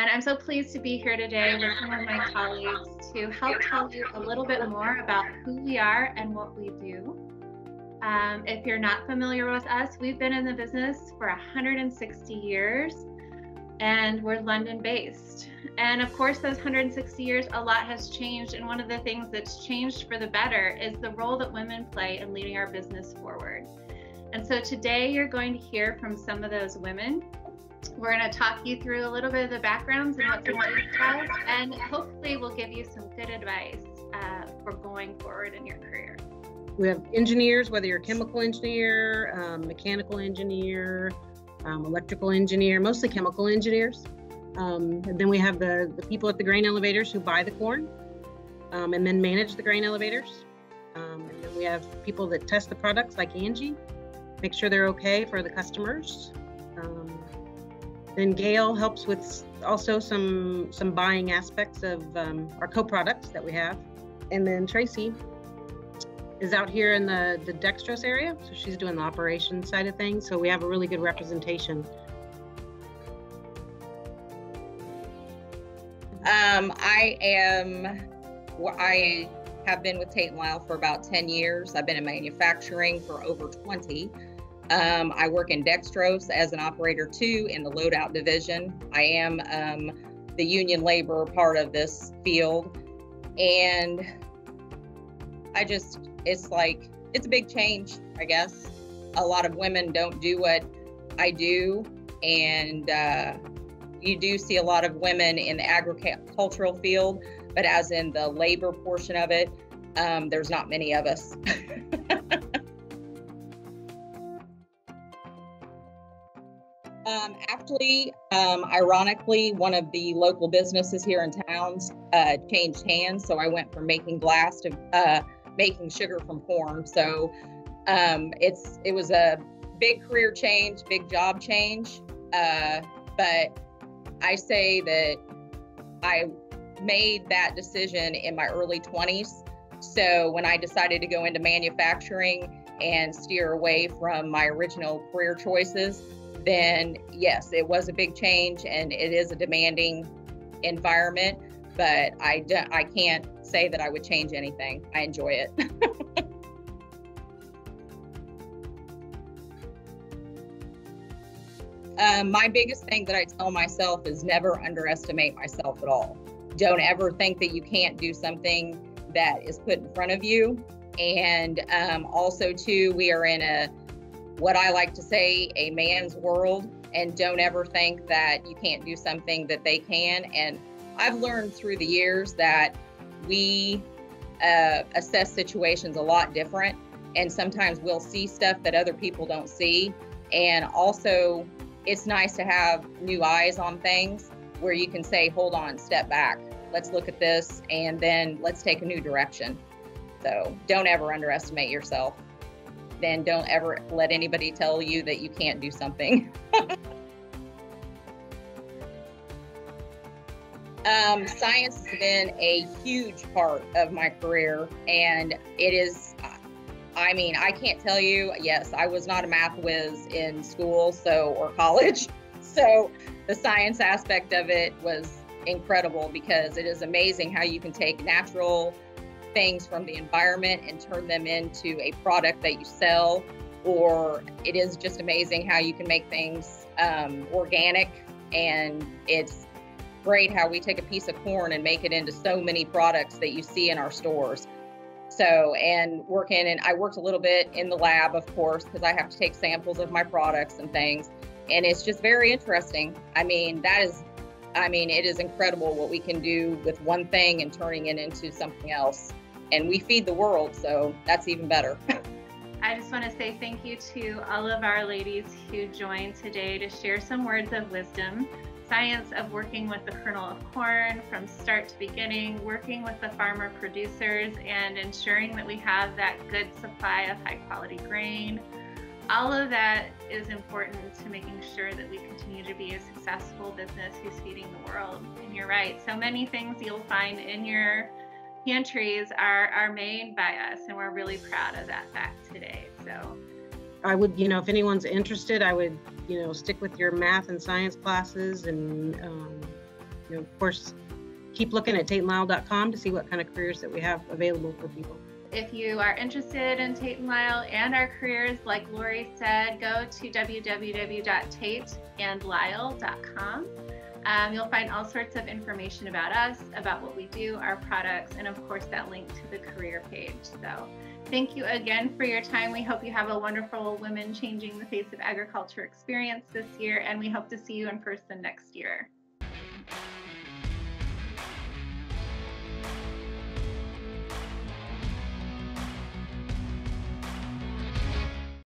And I'm so pleased to be here today with some of my colleagues to help tell you a little bit more about who we are and what we do. If you're not familiar with us, we've been in the business for 160 years and we're London-based. And of course, those 160 years, a lot has changed. And one of the things that's changed for the better is the role that women play in leading our business forward. And so today you're going to hear from some of those women. We're going to talk you through a little bit of the backgrounds and what's important to us, and hopefully we'll give you some good advice for going forward in your career. We have engineers, whether you're a chemical engineer, mechanical engineer, electrical engineer, mostly chemical engineers. And then we have the people at the grain elevators who buy the corn and then manage the grain elevators. And then we have people that test the products like Angie, make sure they're okay for the customers. Then Gail helps with also some buying aspects of our co-products that we have. And then Tracy is out here in the Dextrose area, so she's doing the operations side of things. So we have a really good representation. I have been with Tate and Lyle for about 10 years. I've been in manufacturing for over 20. I work in Dextrose as an operator too in the Loadout Division. I am the union labor part of this field. And it's a big change, I guess. A lot of women don't do what I do. And you do see a lot of women in the agricultural field, but as in the labor portion of it, there's not many of us. Actually, ironically, one of the local businesses here in towns changed hands. So I went from making glass to making sugar from corn. So it was a big career change, big job change. But I say that I made that decision in my early 20s. So when I decided to go into manufacturing and steer away from my original career choices, then yes, it was a big change and it is a demanding environment, but I can't say that I would change anything. I enjoy it. My biggest thing that I tell myself is never underestimate myself at all. Don't ever think that you can't do something that is put in front of you. And also too, we are in what I like to say, a man's world, and don't ever think that you can't do something that they can. And I've learned through the years that we assess situations a lot different, and sometimes we'll see stuff that other people don't see. And also, it's nice to have new eyes on things where you can say, hold on, step back, let's look at this, and then let's take a new direction. So don't ever underestimate yourself. Then don't ever let anybody tell you that you can't do something. Science has been a huge part of my career, and it is, I can't tell you, yes, I was not a math whiz in school, or college. So the science aspect of it was incredible, because it is amazing how you can take natural things from the environment and turn them into a product that you sell, or it is just amazing how you can make things organic. And it's great how we take a piece of corn and make it into so many products that you see in our stores. So, and I worked a little bit in the lab, of course, because I have to take samples of my products and things, and it's just very interesting. It is incredible what we can do with one thing and turning it into something else. And we feed the world, so that's even better. I just want to say thank you to all of our ladies who joined today to share some words of wisdom. Science of working with the kernel of corn from start to beginning, working with the farmer producers and ensuring that we have that good supply of high quality grain. All of that is important to making sure that we continue to be a successful business who's feeding the world. And you're right, so many things you'll find in your pantries are made by us, and we're really proud of that fact today. So I would, if anyone's interested, I would, stick with your math and science classes and of course, keep looking at tateandlyle.com to see what kind of careers that we have available for people. If you are interested in Tate and Lyle and our careers, like Lori said, go to www.tateandlyle.com. You'll find all sorts of information about us, about what we do, our products, and of course that link to the career page. So thank you again for your time. We hope you have a wonderful Women Changing the Face of Agriculture experience this year, and we hope to see you in person next year.